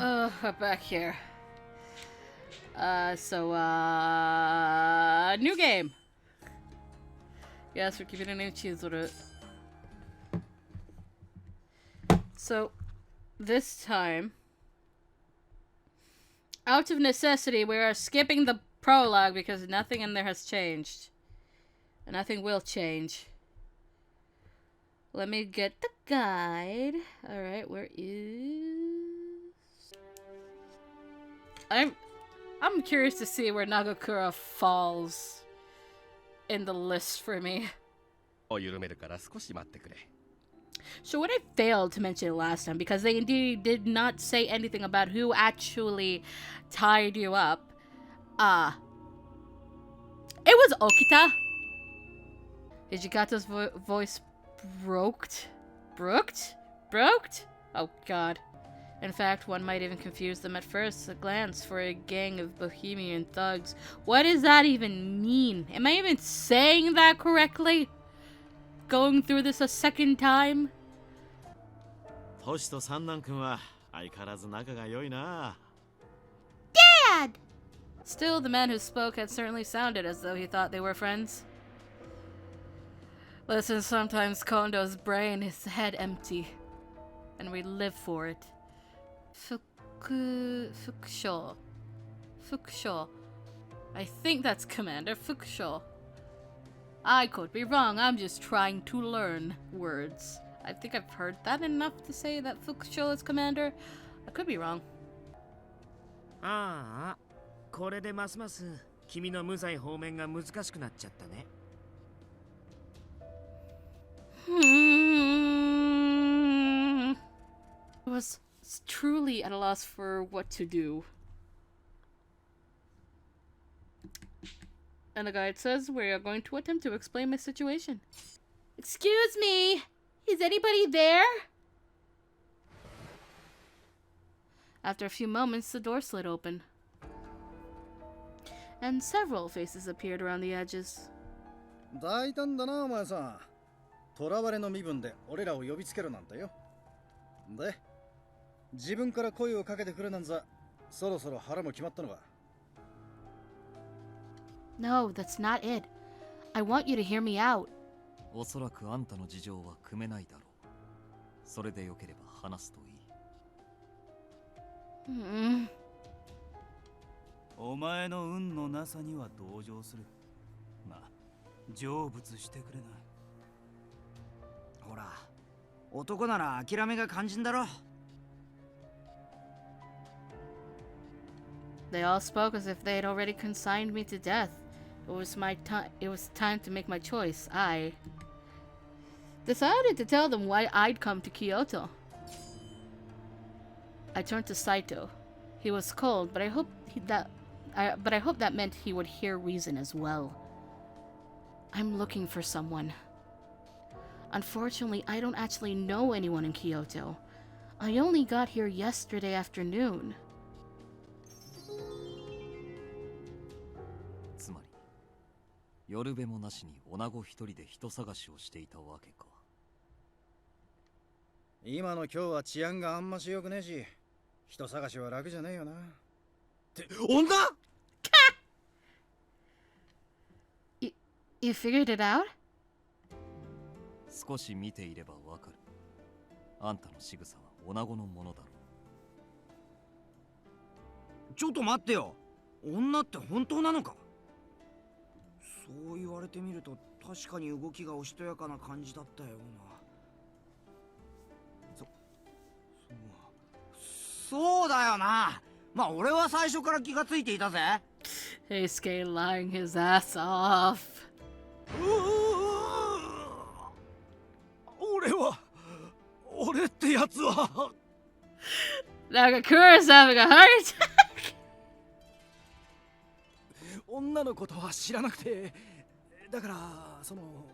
Back here. New game. Yes, we're keeping a new Chizuru. So, this time, out of necessity, we are skipping the prologue because nothing in there has changed. And nothing will change. Let me get the guide. Alright, where is... I'm curious to see where Nagakura falls in the list for me. So what I failed to mention last time, because they indeed did not say anything about who actually tied you up. It was Okita. Hijikata's voice broked? Oh god. In fact, one might even confuse them at first glance for a gang of bohemian thugs. What does that even mean? Am I even saying that correctly? Going through this a second time? Dad! Still, the man who spoke had certainly sounded as though he thought they were friends. Listen, sometimes Kondo's brain is head empty, and we live for it. Fukusho. I think that's Commander Fukusho. I could be wrong, I'm just trying to learn words. I think I've heard that enough to say that Fukusho is Commander. I could be wrong. これでますます君の無罪放免が難しくなっちゃったね。I was truly at a loss for what to do. And the guide says we are going to attempt to explain my situation. Excuse me, is anybody there? After a few moments, the door slid open, and several faces appeared around the edges. 大胆だなお前さん。囚われの身分で俺らを呼びつけるなんてよ。で、自分から声をかけてくるなんざ、そろそろ腹も決まったのか。No, that's not it. I want you to hear me out. おそらくあんたの事情は汲めないだろう。それでよければ話すといい。お前の運のなさには同情する。まあ、成仏してくれない。ほら、男なら諦めが肝心だろ。They all spoke as if they had already consigned me to death. It was time to make my choice. I decided to tell them why I'd come to Kyoto. I turned to Saito. He was cold, but I hope that meant he would hear reason as well. I'm looking for someone. Unfortunately, I don't actually know anyone in Kyoto. I only got here yesterday afternoon. つまり、夜べもなしに女子一人で人探しをしていたわけか。今の今日は治安があんまし良くねえし、人探しは楽じゃねえよな。って女？You figured it out? 少し見ていればわかる。あんたの仕草は女子のものだろう。ちょっと待ってよ。女って本当なのか？そう言われてみると確かに動きがおしとやかな感じだったような。そうだよな。まあ俺は最初から気がついていたぜ。Heisuke lying his ass off. 俺ってやつは。Nagakura's having a heart attack. 女のことは知らなくて、だからその。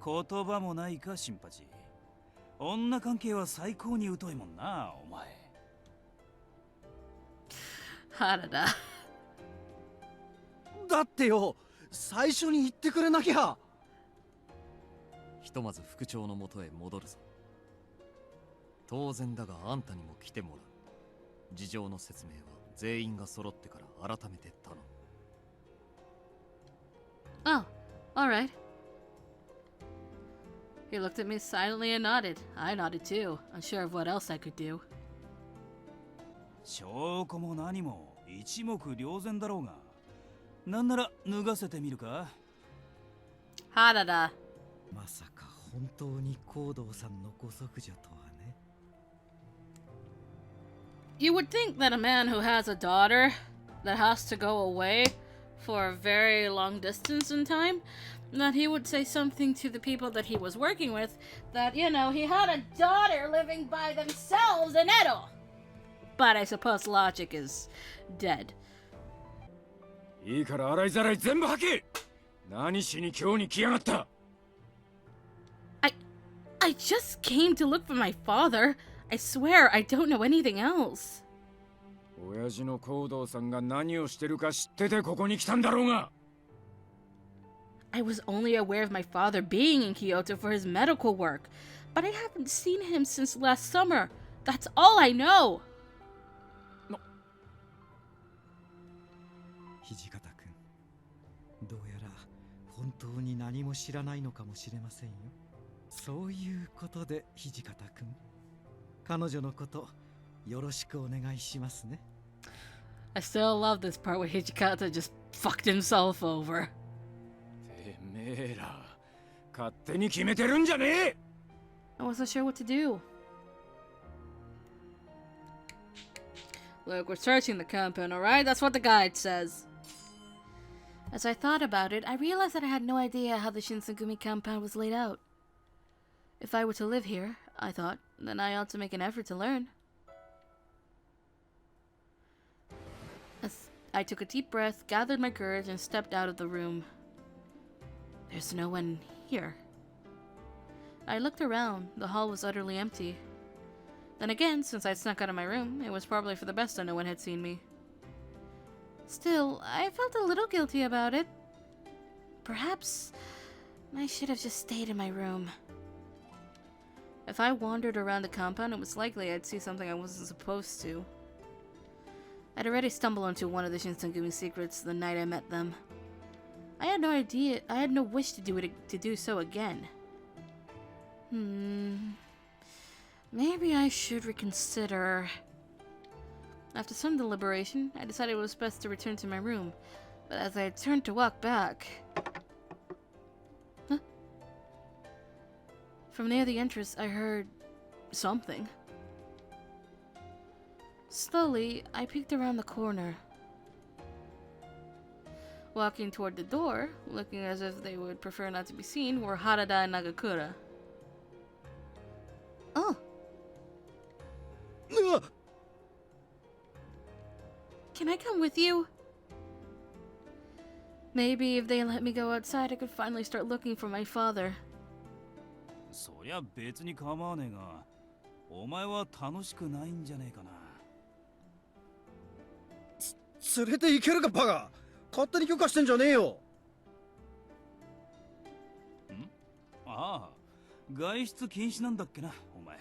言葉もないか、新八。女関係は最高に疎いもんな、お前。原田。だってよ、最初に言ってくれなきゃ。ひとまず副長のもとへ戻るぞ。当然だがあんたにも来てもらう。事情の説明は全員が揃ってから改めて頼む。Oh, alright. He looked at me silently and nodded. I nodded too, unsure of what else I could do. 証拠も何も一目瞭然だろうが、なんなら脱がせてみるか。Harada. まさか本当に行動さんのご息女とはね。You would think that a man who has a daughter that has to go away for a very long distance in time, that he would say something to the people that he was working with, that, you know, he had a daughter living by themselves in Edo. But I suppose logic is dead. いいから洗いざらい全部吐け。何しに今日に来やがった。I just came to look for my father. I swear I don't know anything else. 親父の行動さんが何をしてるか知っててここに来たんだろうが。I was only aware of my father being in Kyoto for his medical work, but I haven't seen him since last summer. That's all I know. 土方君、どうやら本当に何も知らないのかもしれませんよ。そういうことで土方君、彼女のことよろしくお願いしますね。I still love this part where Hijikata just fucked himself over. てめえら、勝手に決めてるんじゃねえ。I wasn't sure what to do. Look, we're searching the compound, alright? That's what the guide says. As I thought about it, I realized that I had no idea how the Shinsengumi compound was laid out. If I were to live here, I thought, then I ought to make an effort to learn. As I took a deep breath, gathered my courage, and stepped out of the room. There's no one here. I looked around. The hall was utterly empty. Then again, since I'd snuck out of my room, it was probably for the best that no one had seen me. Still, I felt a little guilty about it. Perhaps I should have just stayed in my room. If I wandered around the compound, it was likely I'd see something I wasn't supposed to. I'd already stumbled onto one of the Shinsengumi secrets the night I met them. I had no wish to do so again. Maybe I should reconsider. After some deliberation, I decided it was best to return to my room. But as I turned to walk back... Huh? From near the entrance, I heard... something. Slowly, I peeked around the corner. Walking toward the door, looking as if they would prefer not to be seen, were Harada and Nagakura. Oh! Can I come with you? Maybe if they let me go outside, I could finally start looking for my father. そりゃ別に構わねえが、お前は楽しくないんじゃねえかな。連れて行けるかバカ。勝手に許可してんじゃねえよ。ああ、外出禁止なんだっけな、お前。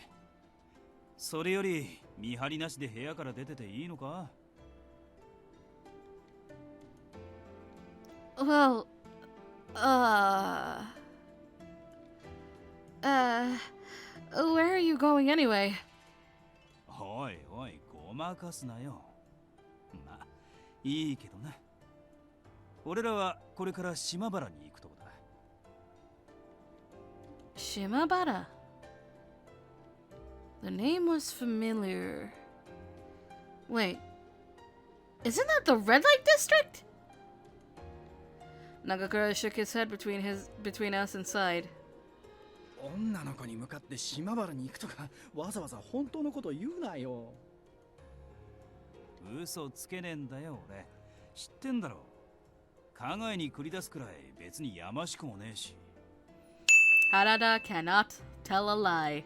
それより見張りなしで部屋から出てていいのか？ Well, where are you going anyway? おいおい、ごまかすなよ。まあ、いいけどな。俺らはこれから島原に行くとこだ。Shimabara. The name was familiar. Wait, isn't that the red light district? Nagakura shook his head between us and sighed. 女の子に向かって島原に行くとかわざわざ本当のこと言うなよ。嘘つけねえんだよ俺。知ってんだろ。考えに繰り出すくらい別にやましくもねえし。Harada cannot tell a lie.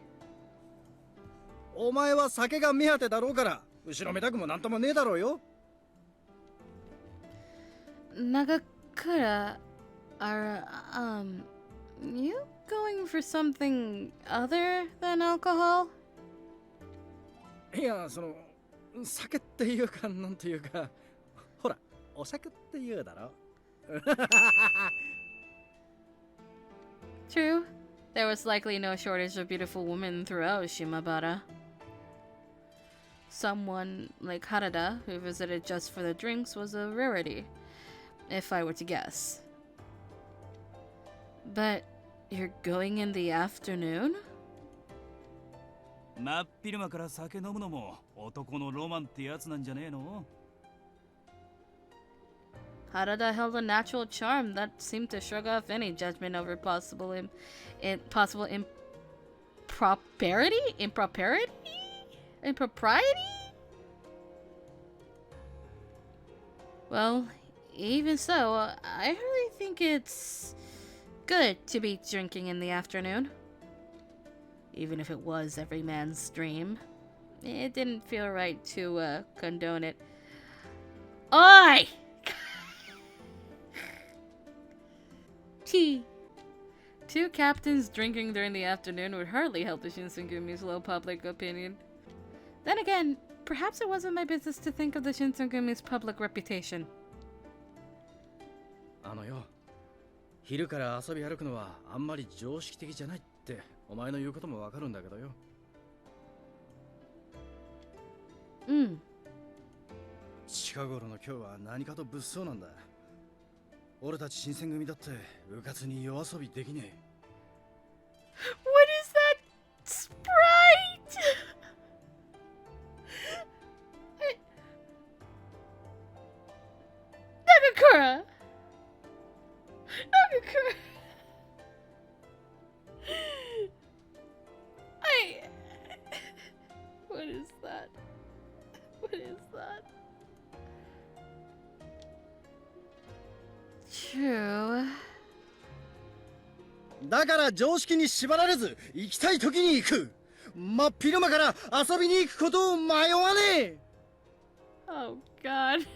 お前は酒が目当てだろうから後ろめたくもなんともねえだろうよ。Nagakura, are you going for something other than alcohol? いや、酒っていうか、なんていうか、ほら、お酒って言うだろ。True. There was likely no shortage of beautiful women throughout Shimabara. Someone like Harada, who visited just for the drinks, was a rarity, if I were to guess. But you're going in the afternoon? 真っ昼間から酒飲むのも男のロマンってやつなんじゃねえの？ Harada held a natural charm that seemed to shrug off any judgment over possible impropriety? Well, even so, I really think it's good to be drinking in the afternoon. Even if it was every man's dream. It didn't feel right to condone it. Oi! Two captains drinking during the afternoon would hardly help the Shinsengumi's low public opinion. Then again, perhaps it wasn't my business to think of the Shinsengumi's public reputation. 昼から遊び歩くのはあんまり常識的じゃないってお前の言うこともわかるんだけどよ。近頃の今日は何かと物騒なんだ。俺たち新選組だってうかつに夜遊びできねえ。What is that sprite? Nagakura! Nagakura! What is that? What is that? True. だから常識に縛られず行きたい時に行く。真っ昼間から遊びに行くことを迷わねえ。Oh God.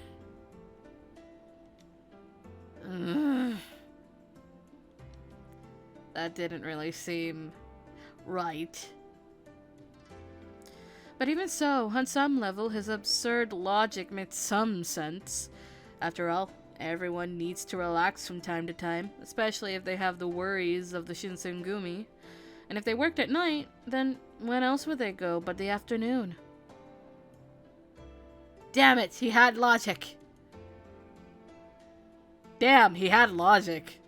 That didn't really seem right. But even so, on some level, his absurd logic made some sense. After all, everyone needs to relax from time to time, especially if they have the worries of the Shinsengumi. And if they worked at night, then when else would they go but the afternoon? Damn it, he had logic. Damn, he had logic.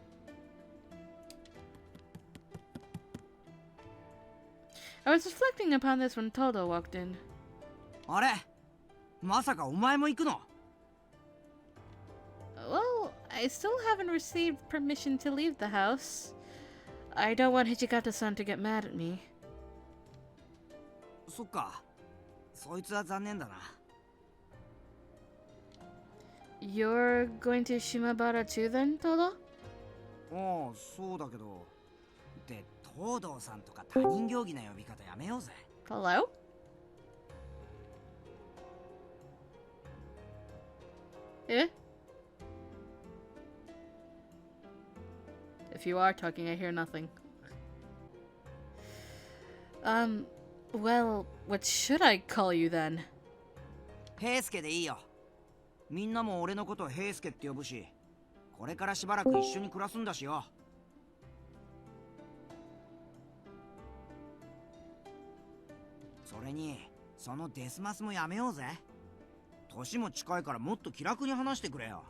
I was reflecting upon this when Todo walked in. あれまさかお前も行くの？ Well, I still haven't received permission to leave the house. I don't want Hijikata-san to get mad at me. そっか。そいつは残念だな。You're going to Shimabara too then, Todo? ああ、そうだけど。で、東堂さんとか他人行儀な呼び方やめようぜ。Hello? Eh? If you are talking, I hear nothing. Well, what should I call you then? 平介でいいよ。みんなも俺のことを平介って呼ぶし、これからしばらく一緒に暮らすんだしよ。それに、そのデスマスもやめようぜ。年も近いからもっと気楽に話してくれよ。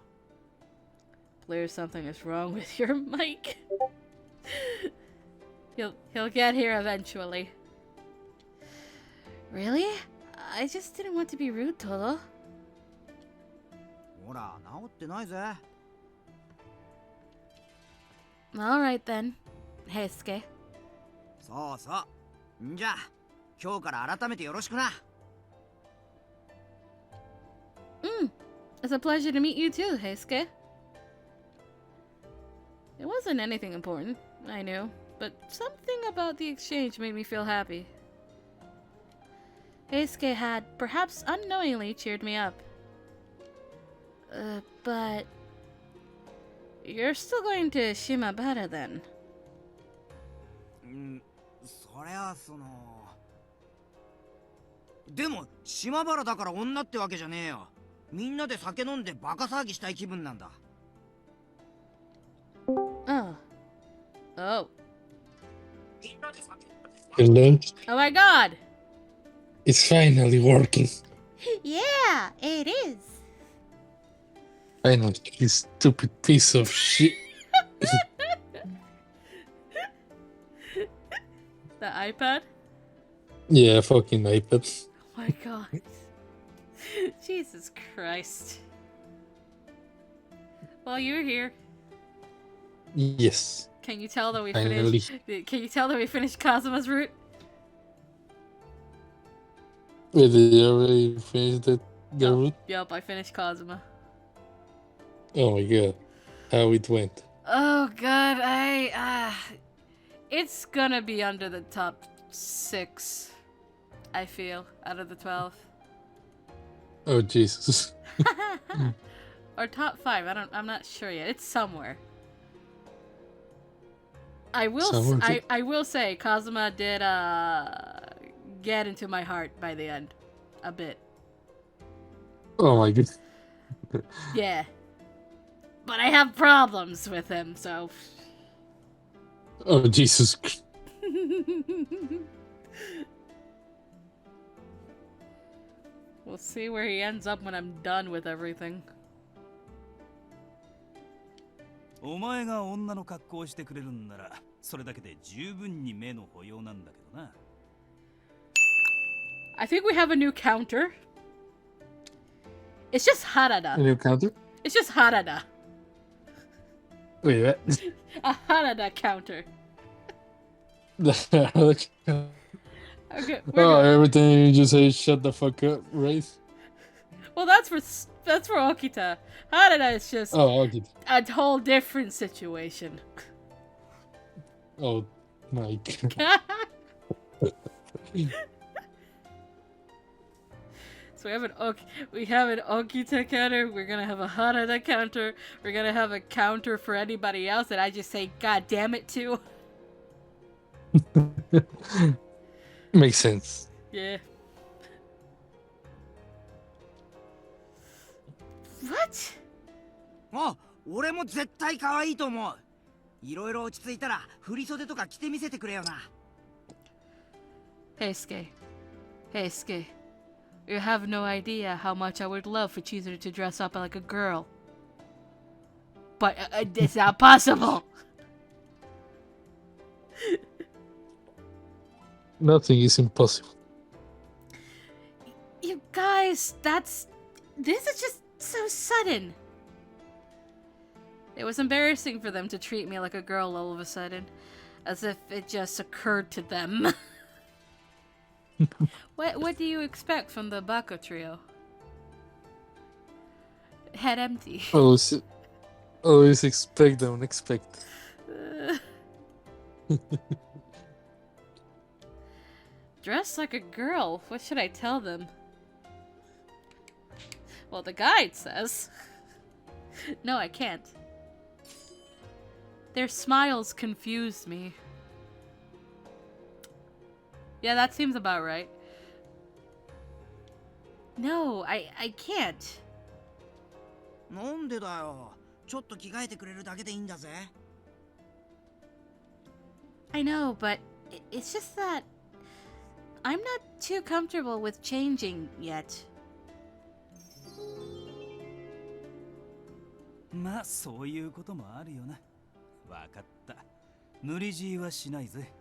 Clear something is wrong with your mic. He'll get here eventually. Really? I just didn't want to be rude, Todo. ほら、治ってないぜ。Alright then. Heisuke. そうそう。んじゃ、今日から改めてよろしくな。It's a pleasure to meet you too, Heisuke. It wasn't anything important, I knew, but something about the exchange made me feel happy. Heisuke had, perhaps unknowingly, cheered me up. But... You're still going to Shimabara then? それはでも島原だから女ってわけじゃねえよ。みんなで酒飲んでバカ騒ぎしたい気分なんだ。 Oh. Oh. Hello? Oh my god! It's finally working. Yeah, it is. Finally, you stupid piece of shit. The iPad? Yeah, fucking iPad. Oh my god. Jesus Christ. Well, you're here. Yes. Can you tell that we Finally. finished? Can you tell that we finished Kazuma's route? Wait, did you already finish the route? Yup, I finished Kazuma. Oh my god. How it went. Oh god, it's gonna be under the top 6, I feel, out of the 12. Oh Jesus. Or top 5, I'm not sure yet. It's somewhere. I will say Kazuma did get into my heart by the end a bit. Oh my god. Yeah. But I have problems with him, so Oh Jesus. we'll see where he ends up when I'm done with everything. お前が女の格好をしてくれるんなら、それだけで十分に目の保養なんだけどな。I think we have a new counter. It's just Harada. A new counter? It's just Harada. Wait, what? A Harada counter. Okay, Oh, everything you just say, shut the fuck up, right? well, that's for Okita. Harada is just Oh, okay. a whole different situation. Oh my god. So we have an Okita counter. We're gonna have a Harada counter. We're gonna have a counter for anybody else that I just say "God damn it" to. Makes sense. Yeah. What? あ、俺も絶対可愛いと思う。いろいろ落ち着いたら振り袖とか着てみせてくれよな。Heisuke. Heisuke. You have no idea how much I would love for Chizuru to dress up like a girl. But it's not possible. Nothing is impossible. You guys, this is just so sudden. It was embarrassing for them to treat me like a girl all of a sudden. As if it just occurred to them. What do you expect from the Baka trio? Head empty. Always expect the unexpected. Dress like a girl. What should I tell them? Well, the guide says. No, I can't. Their smiles confuse me. Yeah, that seems about right. No, I can't. なんでだよ。ちょっと着替えてくれるだけでいいんだぜ。I know, but it's just that I'm not too comfortable with changing yet. まあそういうこともあるよな。わかった。無理強いはしないぜ。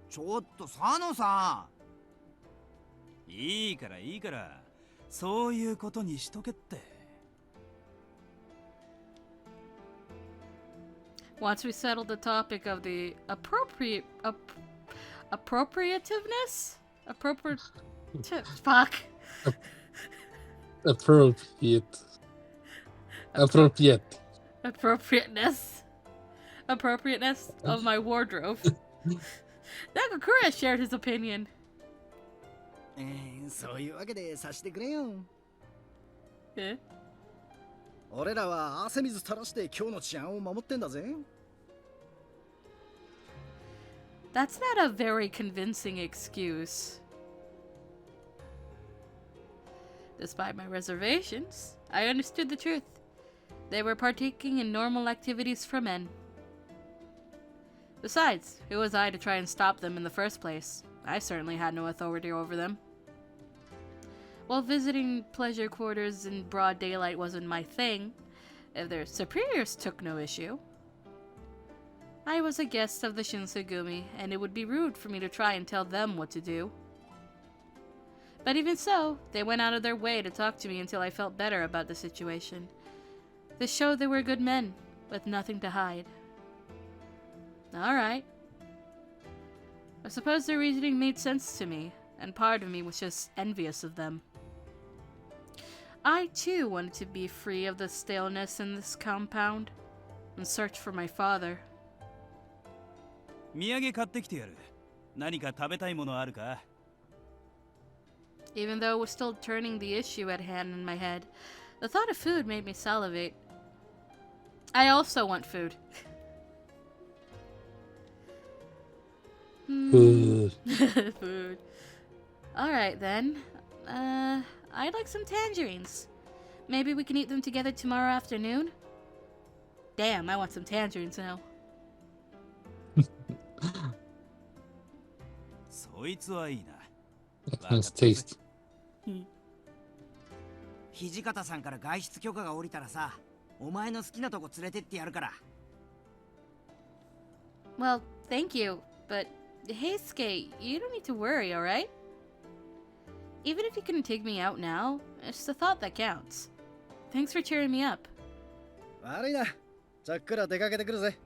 ちょっと佐野さん。いいからいいから。そういうことにしとけって。Once we settle the topic of the appropriativeness? Fuck. Appropriateness of my wardrobe. Nagakura shared his opinion. そういうわけでさしてくれよ。え？俺らは汗水垂らして今日の治安を守ってんだぜ。That's not a very convincing excuse. Despite my reservations, I understood the truth. They were partaking in normal activities for men. Besides, who was I to try and stop them in the first place? I certainly had no authority over them. While visiting pleasure quarters in broad daylight wasn't my thing, if their superiors took no issue, I was a guest of the Shinsengumi, and it would be rude for me to try and tell them what to do. But even so, they went out of their way to talk to me until I felt better about the situation. This showed they were good men, with nothing to hide. Alright. I suppose their reasoning made sense to me, and part of me was just envious of them. I too wanted to be free of the staleness in this compound, and search for my father. 土産買ってきてやる。何か食べたいものあるか？ Even though it was still turning the issue at hand in my head, the thought of food made me salivate. I also want food. Food. Food. Alright then. I'd like some tangerines. Maybe we can eat them together tomorrow afternoon? Damn, I want some tangerines now. そいつはいいな。 That's tasty. 土方さんから外出許可が下りたらさ、お前の好きなとこ連れてってやるから。 Well, thank you, but Heisuke, you don't need to worry, alright? Even if you couldn't take me out now, it's the thought that counts. Thanks for cheering me up. 悪いな。ちゃっくら出かけてくるぜ。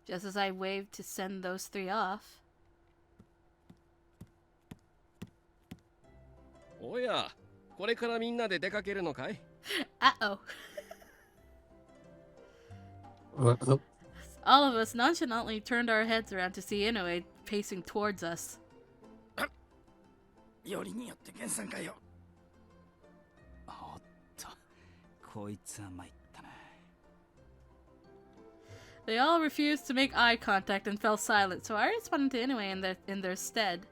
Just as I waved to send those three off. おや、これからみんなで出かけるのかい？ Uh-oh. What? All of us nonchalantly turned our heads around to see Inoue pacing towards us. よりによって源さんかよ。おっと、こいつは参ったな。 They all refused to make eye contact and fell silent, so I responded to Inoue in their stead.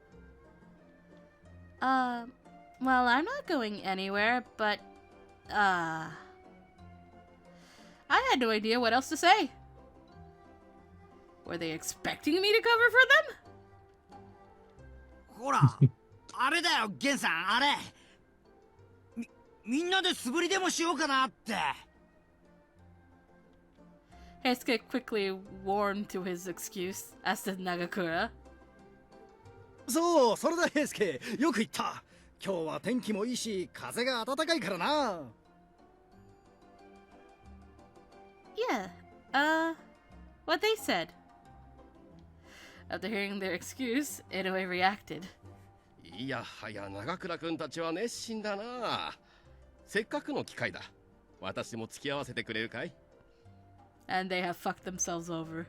Well, I'm not going anywhere, but, I had no idea what else to say. Were they expecting me to cover for them? ほら、あれだよ、源さん、あれ。みんなで素振りでもしようかなって。 Heisuke quickly warmed to his excuse, as did Nagakura. そう、それだ、平介。よく言った。今日は天気もいいし、風が暖かいからな。Yeah, what they said. After hearing their excuse, Inoue reacted. いやはや、長倉くんたちは熱心だな。せっかくの機会だ。私も付き合わせてくれるかい？ And they have fucked themselves over.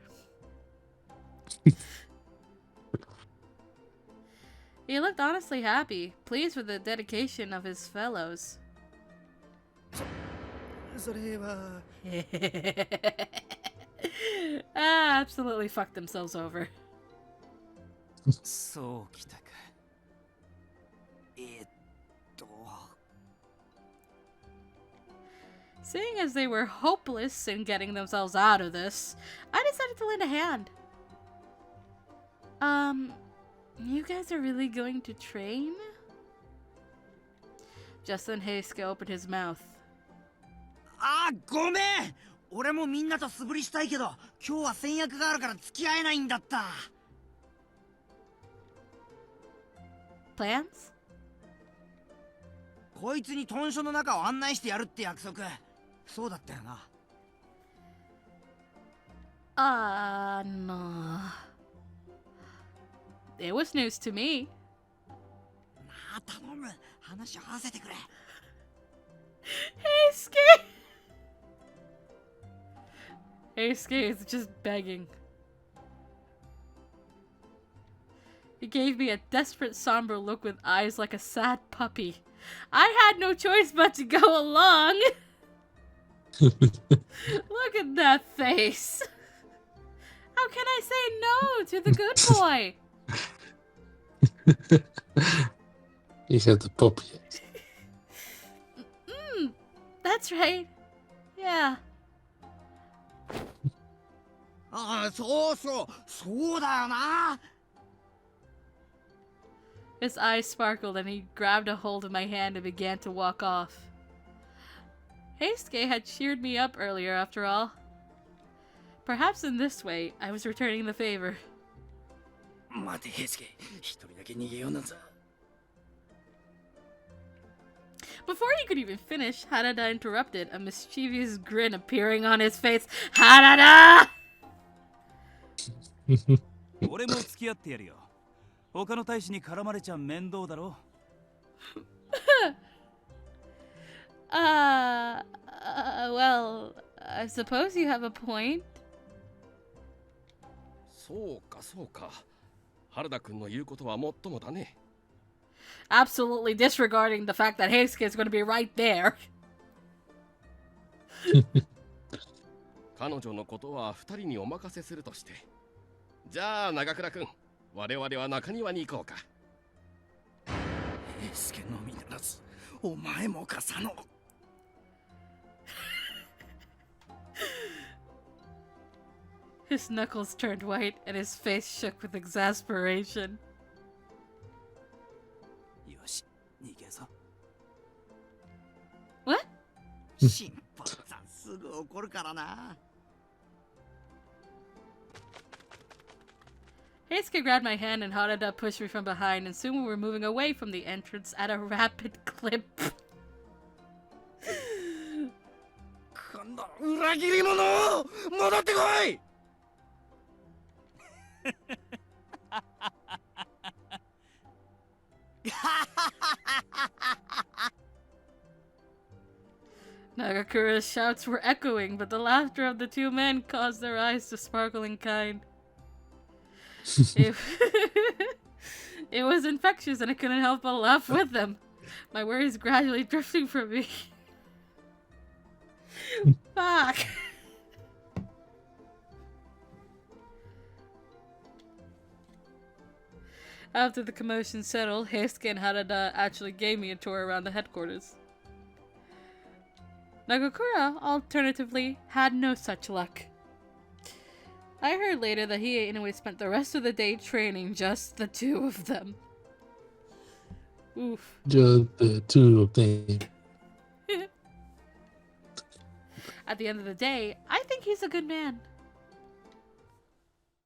He looked honestly happy, pleased with the dedication of his fellows. それは。Absolutely fucked themselves over. そうきたか。Seeing as they were hopeless in getting themselves out of this, I decided to lend a hand. You guys are really going to train? Just then Heisuke opened his mouth. あ、ごめん。俺もみんなと素振りしたいけど、今日は先約があるから付き合えないんだった。Plans? こいつに豚書の中を案内してやるって約束。そうだったよな。No. It was news to me. なあ、頼む。話を合わせてくれ。Heisuke is just begging. He gave me a desperate, somber look with eyes like a sad puppy. I had no choice but to go along. Look at that face. I How can I say no to the good boy? You have the puppy eyes. That's right. Yeah. ああ、そうそう、そうだよな。 His eyes sparkled and he grabbed a hold of my hand and began to walk off. Heisuke had cheered me up earlier after all. Perhaps in this way, I was returning the favor. 待て、平介。一人だけ逃げようなんざ。 Before he could even finish, Harada interrupted, a mischievous grin appearing on his face. Harada! 俺も付き合ってやるよ。他の大使に絡まれちゃ面倒だろ。Well, I suppose you have a point. そうかそうか。原田君の言うことはもっともだね。Absolutely disregarding the fact that Heisuke is going to be right there. 彼女のことは二人にお任せするとして。じゃあ長倉君、我々は中庭に行こうか。平介のみならず、お前も笠野。 His knuckles turned white and his face shook with exasperation. よし、逃げぞ。 What? 審判さんすぐ怒るからな。 Heisuke grabbed my hand and Harada pushed me from behind, and soon we were moving away from the entrance at a rapid clip. この裏切り者！戻ってこい！ Nagakura's shouts were echoing, but the laughter of the two men caused their eyes to sparkle in kind. It, it was infectious and I couldn't help but laugh with them, my worries gradually drifting from me. Fuck! After the commotion settled, Heisuke and Harada actually gave me a tour around the headquarters. Nagakura, alternatively, had no such luck. I heard later that he anyway spent the rest of the day training just the two of them. Oof. Just the two of them. At the end of the day, I think he's a good man.